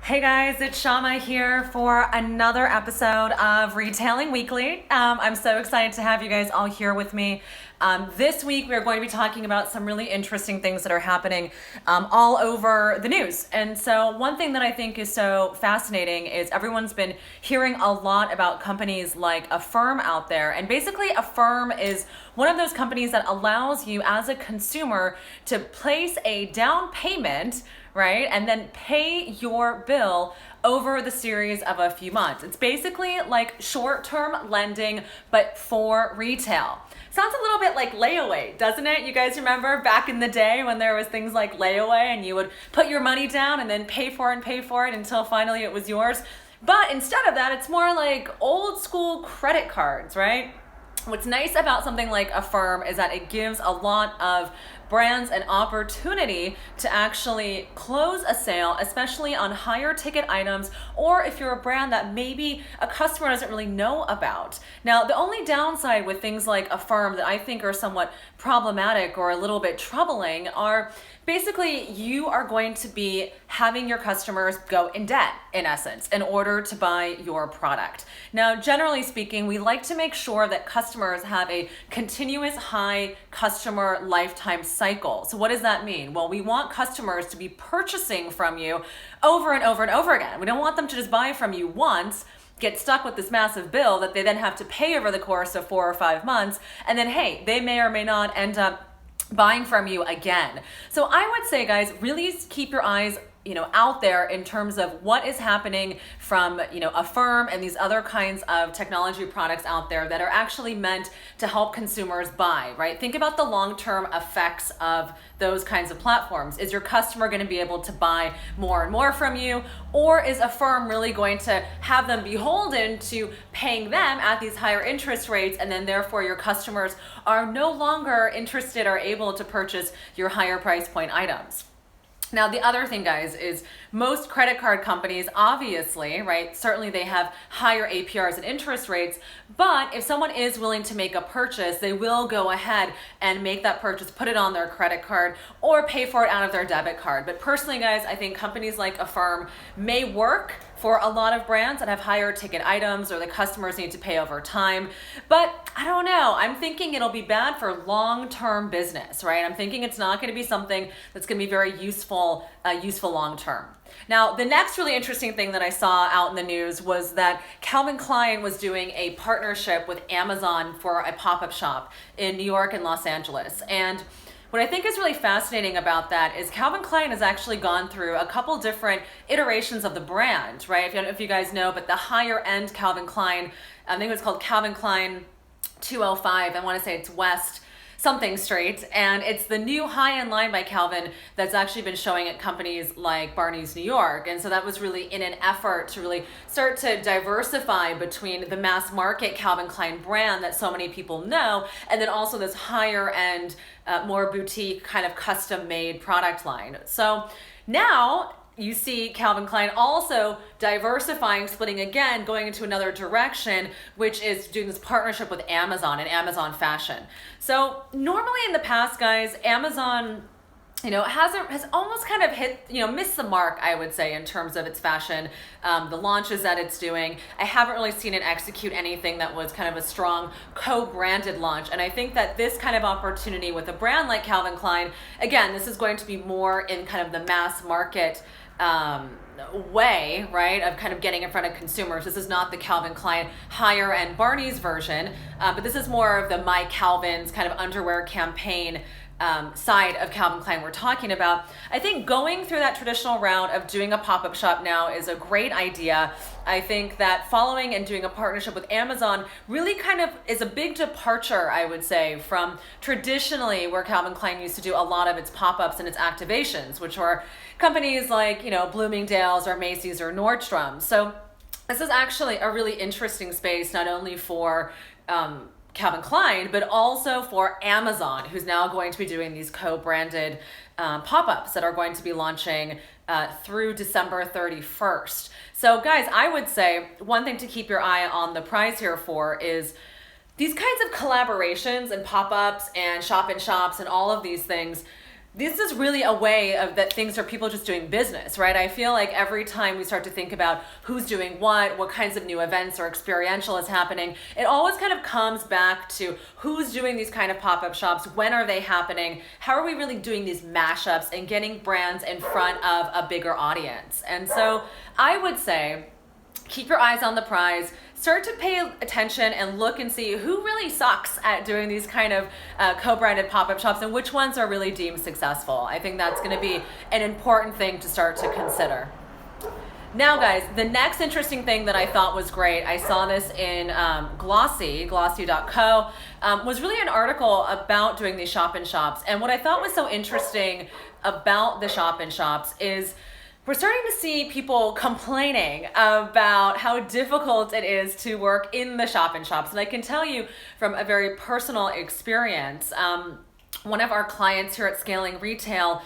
Hey guys, it's Shama here for another episode of Retailing Weekly. I'm so excited to have you guys all here with me. This week we're going to be talking about some really interesting things that are happening all over the news. And so one thing that I think is so fascinating is everyone's been hearing a lot about companies like Affirm out there. And basically Affirm is one of those companies that allows you as a consumer to place a down payment, right? And then pay your bill over the series of a few months. It's basically like short-term lending, but for retail. Sounds a little bit like layaway, doesn't it? You guys remember back in the day when there was things like layaway and you would put your money down and then pay for it until finally it was yours. But instead of that, it's more like old school credit cards, right? What's nice about something like Affirm is that it gives a lot of brands an opportunity to actually close a sale, especially on higher ticket items, or if you're a brand that maybe a customer doesn't really know about. Now, the only downside with things like Affirm that I think are somewhat problematic or a little bit troubling are basically you are going to be having your customers go in debt, in essence, in order to buy your product. Now, generally speaking, we like to make sure that customers have a continuous high customer lifetime cycle. So what does that mean? Well, we want customers to be purchasing from you over and over and over again. We don't want them to just buy from you once, get stuck with this massive bill that they then have to pay over the course of 4 or 5 months, and then hey, they may or may not end up buying from you again. So I would say, guys, really keep your eyes out there in terms of what is happening from, Affirm and these other kinds of technology products out there that are actually meant to help consumers buy, right? Think about the long-term effects of those kinds of platforms. Is your customer going to be able to buy more and more from you? Or is Affirm really going to have them beholden to paying them at these higher interest rates, and then therefore your customers are no longer interested or able to purchase your higher price point items? Now, the other thing, guys, is most credit card companies, obviously, right, certainly they have higher APRs and interest rates, but if someone is willing to make a purchase, they will go ahead and make that purchase, put it on their credit card, or pay for it out of their debit card. But personally, guys, I think companies like Affirm may work for a lot of brands that have higher ticket items or the customers need to pay over time. But I don't know, I'm thinking it'll be bad for long-term business, right? I'm thinking it's not going to be something that's going to be very useful long-term. Now, the next really interesting thing that I saw out in the news was that Calvin Klein was doing a partnership with Amazon for a pop-up shop in New York and Los Angeles. And what I think is really fascinating about that is Calvin Klein has actually gone through a couple different iterations of the brand, right? If you guys know, but the higher end Calvin Klein, I think it was called Calvin Klein 205. I want to say it's West something Street, and it's the new high-end line by Calvin that's actually been showing at companies like Barney's New York. And so that was really in an effort to really start to diversify between the mass market Calvin Klein brand that so many people know, and then also this higher end, more boutique kind of custom made product line. So now you see Calvin Klein also diversifying, splitting again, going into another direction, which is doing this partnership with Amazon and Amazon Fashion. So normally in the past, guys, Amazon, has almost kind of missed the mark, I would say, in terms of its fashion, the launches that it's doing. I haven't really seen it execute anything that was kind of a strong co-branded launch. And I think that this kind of opportunity with a brand like Calvin Klein, again, this is going to be more in kind of the mass market way, right, of kind of getting in front of consumers. This is not the Calvin Klein higher end Barney's version, but this is more of the My Calvin's kind of underwear campaign side of Calvin Klein we're talking about. I think going through that traditional route of doing a pop-up shop now is a great idea. I think that following and doing a partnership with Amazon really kind of is a big departure, I would say, from traditionally where Calvin Klein used to do a lot of its pop-ups and its activations, which were companies like, Bloomingdale's or Macy's or Nordstrom. So this is actually a really interesting space, not only for Calvin Klein, but also for Amazon, who's now going to be doing these co-branded pop-ups that are going to be launching through December 31st. So guys, I would say one thing to keep your eye on the prize here for is these kinds of collaborations and pop-ups and shop-in-shops and all of these things this is really a way of that things are people just doing business, right? I feel like every time we start to think about who's doing what kinds of new events or experiential is happening, it always kind of comes back to who's doing these kind of pop-up shops, when are they happening, how are we really doing these mashups and getting brands in front of a bigger audience. And so I would say, keep your eyes on the prize. Start to pay attention and look and see who really sucks at doing these kind of co-branded pop-up shops and which ones are really deemed successful. I think that's going to be an important thing to start to consider. Now, guys, the next interesting thing that I thought was great, I saw this in glossy.co, was really an article about doing these shop-in-shops. And what I thought was so interesting about the shop-in-shops is we're starting to see people complaining about how difficult it is to work in the shop-in-shops. And I can tell you from a very personal experience, one of our clients here at Scaling Retail,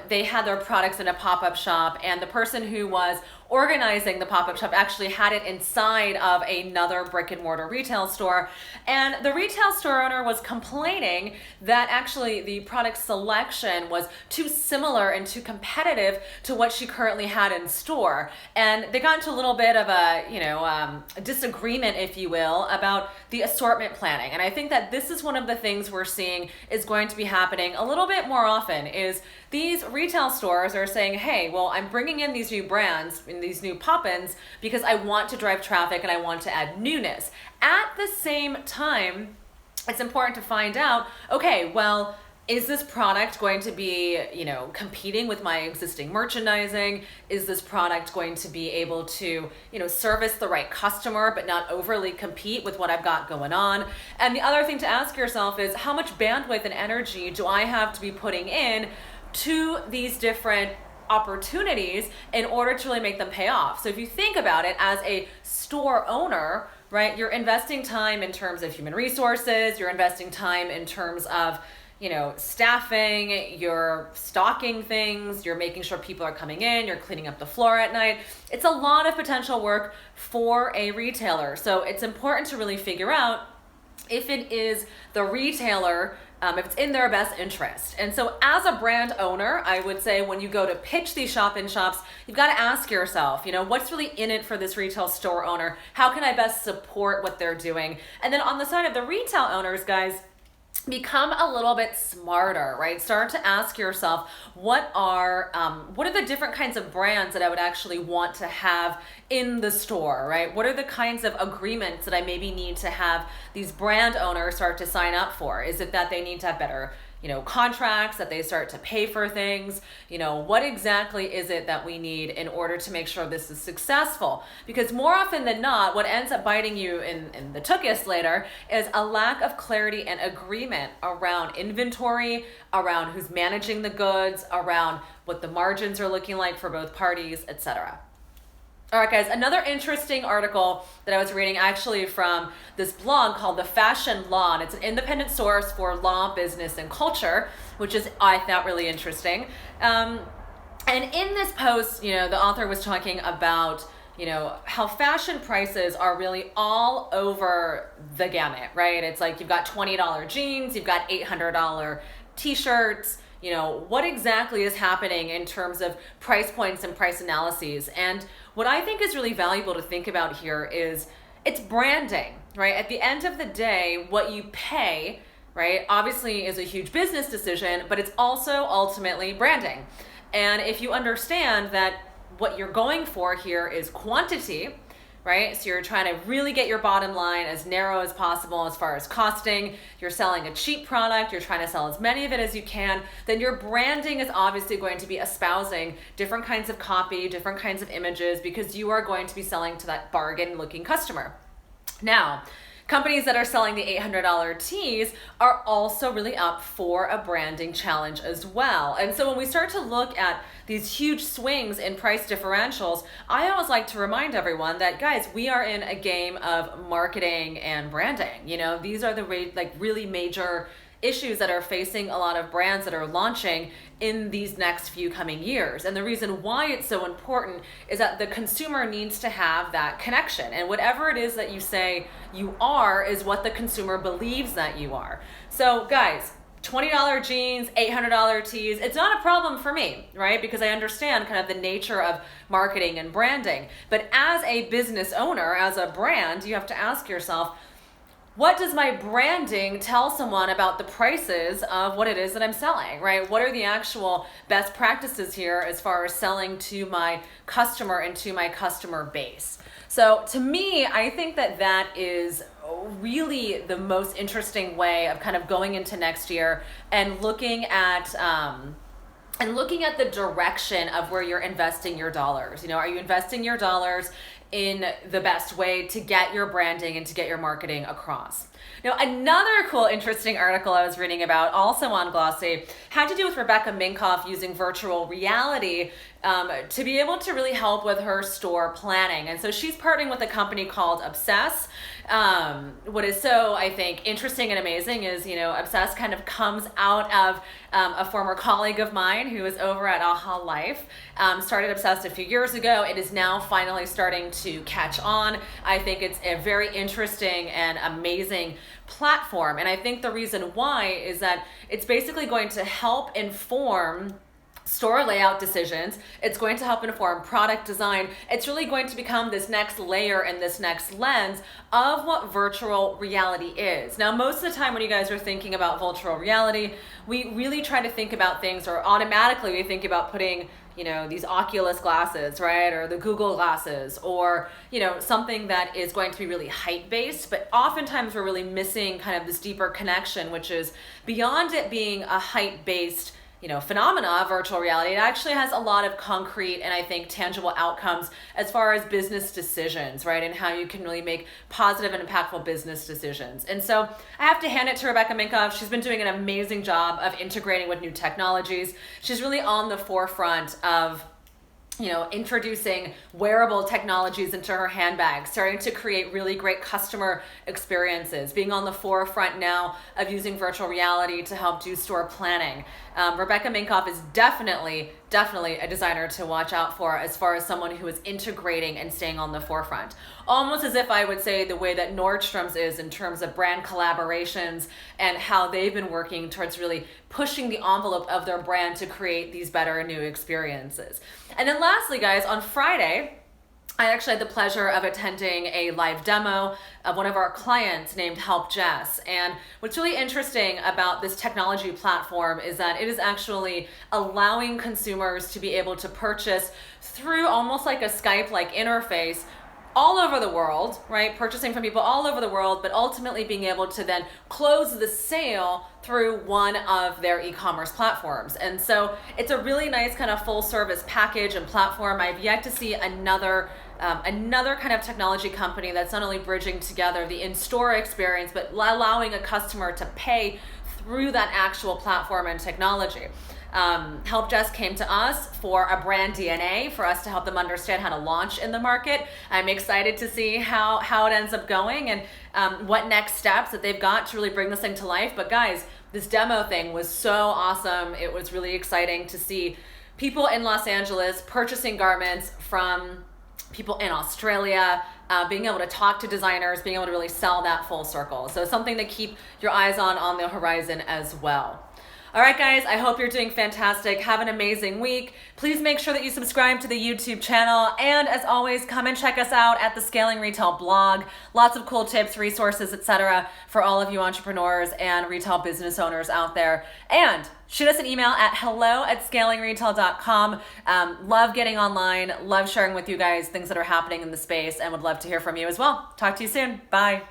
they had their products in a pop-up shop, and the person who was organizing the pop-up shop actually had it inside of another brick and mortar retail store. And the retail store owner was complaining that actually the product selection was too similar and too competitive to what she currently had in store. And they got into a little bit of a, disagreement, if you will, about the assortment planning. And I think that this is one of the things we're seeing is going to be happening a little bit more often is these retail stores are saying, hey, well, I'm bringing in these new brands and these new pop-ins because I want to drive traffic and I want to add newness. At the same time, it's important to find out, okay, well, is this product going to be, competing with my existing merchandising? Is this product going to be able to, service the right customer but not overly compete with what I've got going on? And the other thing to ask yourself is how much bandwidth and energy do I have to be putting in to these different opportunities in order to really make them pay off? So if you think about it as a store owner, right, you're investing time in terms of human resources, you're investing time in terms of staffing, you're stocking things, you're making sure people are coming in, you're cleaning up the floor at night. It's a lot of potential work for a retailer. So it's important to really figure out if it is the retailer, if it's in their best interest. And so as a brand owner, I would say when you go to pitch these shop-in-shops, you've got to ask yourself, what's really in it for this retail store owner? How can I best support what they're doing? And then on the side of the retail owners, guys, become a little bit smarter, right? Start to ask yourself, what are the different kinds of brands that I would actually want to have in the store, right? What are the kinds of agreements that I maybe need to have these brand owners start to sign up for? Is it that they need to have better contracts, that they start to pay for things? What exactly is it that we need in order to make sure this is successful? Because more often than not, what ends up biting you in the tuchus later is a lack of clarity and agreement around inventory, around who's managing the goods, around what the margins are looking like for both parties, etc. All right, guys, another interesting article that I was reading actually from this blog called The Fashion Law, and it's an independent source for law, business, and culture, which is, I thought, really interesting. And in this post, the author was talking about, how fashion prices are really all over the gamut, right? It's like you've got $20 jeans, you've got $800 t-shirts, what exactly is happening in terms of price points and price analyses. And what I think is really valuable to think about here is it's branding, right? At the end of the day, what you pay, right, obviously is a huge business decision, but it's also ultimately branding. And if you understand that what you're going for here is quantity, right? So you're trying to really get your bottom line as narrow as possible as far as costing. You're selling a cheap product. You're trying to sell as many of it as you can. Then your branding is obviously going to be espousing different kinds of copy, different kinds of images, because you are going to be selling to that bargain looking customer. Now, companies that are selling the $800 tees are also really up for a branding challenge as well. And so when we start to look at these huge swings in price differentials, I always like to remind everyone that, guys, we are in a game of marketing and branding. These are the really major issues that are facing a lot of brands that are launching in these next few coming years. And the reason why it's so important is that the consumer needs to have that connection. And whatever it is that you say you are is what the consumer believes that you are. So guys, $20 jeans, $800 tees, it's not a problem for me, right? Because I understand kind of the nature of marketing and branding. But as a business owner, as a brand, you have to ask yourself, what does my branding tell someone about the prices of what it is that I'm selling, right? What are the actual best practices here as far as selling to my customer and to my customer base? So to me, I think that that is really the most interesting way of kind of going into next year and looking at the direction of where you're investing your dollars. You know, are you investing your dollars in the best way to get your branding and to get your marketing across? Now, another cool, interesting article I was reading about, also on Glossy, had to do with Rebecca Minkoff using virtual reality to be able to really help with her store planning. And so she's partnering with a company called Obsess. What is so, I think, interesting and amazing is, you know, Obsess kind of comes out of a former colleague of mine who was over at Aha Life. Started Obsessed a few years ago. It is now finally starting to catch on. I think it's a very interesting and amazing platform. And I think the reason why is that it's basically going to help inform store layout decisions. It's going to help inform product design. It's really going to become this next layer and this next lens of what virtual reality is. Now, most of the time when you guys are thinking about virtual reality, we really try to think about things, or automatically we think about putting, you know, these Oculus glasses, right? Or the Google glasses, or, you know, something that is going to be really height-based, but oftentimes we're really missing kind of this deeper connection, which is beyond it being a height-based, you know, phenomena, virtual reality. It actually has a lot of concrete and I think tangible outcomes as far as business decisions, right? And how you can really make positive and impactful business decisions. And so I have to hand it to Rebecca Minkoff. She's been doing an amazing job of integrating with new technologies. She's really on the forefront of, you know, introducing wearable technologies into her handbag, starting to create really great customer experiences, being on the forefront now of using virtual reality to help do store planning. Rebecca Minkoff is definitely a designer to watch out for as far as someone who is integrating and staying on the forefront. Almost as if I would say the way that Nordstrom's is in terms of brand collaborations and how they've been working towards really pushing the envelope of their brand to create these better new experiences. And then lastly, guys, on Friday, I actually had the pleasure of attending a live demo of one of our clients named Help Jess. And what's really interesting about this technology platform is that it is actually allowing consumers to be able to purchase through almost like a Skype-like interface all over the world, right? Purchasing from people all over the world, but ultimately being able to then close the sale through one of their e-commerce platforms. And so it's a really nice kind of full service package and platform. I've yet to see another kind of technology company that's not only bridging together the in-store experience, but allowing a customer to pay through that actual platform and technology. Help Jess came to us for a brand DNA for us to help them understand how to launch in the market. I'm excited to see how it ends up going and what next steps that they've got to really bring this thing to life. But guys, this demo thing was so awesome. It was really exciting to see people in Los Angeles purchasing garments from people in Australia, being able to talk to designers, being able to really sell that full circle. So something to keep your eyes on the horizon as well. All right, guys, I hope you're doing fantastic. Have an amazing week. Please make sure that you subscribe to the YouTube channel. And as always, come and check us out at the Scaling Retail blog. Lots of cool tips, resources, etc. for all of you entrepreneurs and retail business owners out there. And shoot us an email at hello@scalingretail.com. Love getting online, love sharing with you guys things that are happening in the space, and would love to hear from you as well. Talk to you soon. Bye.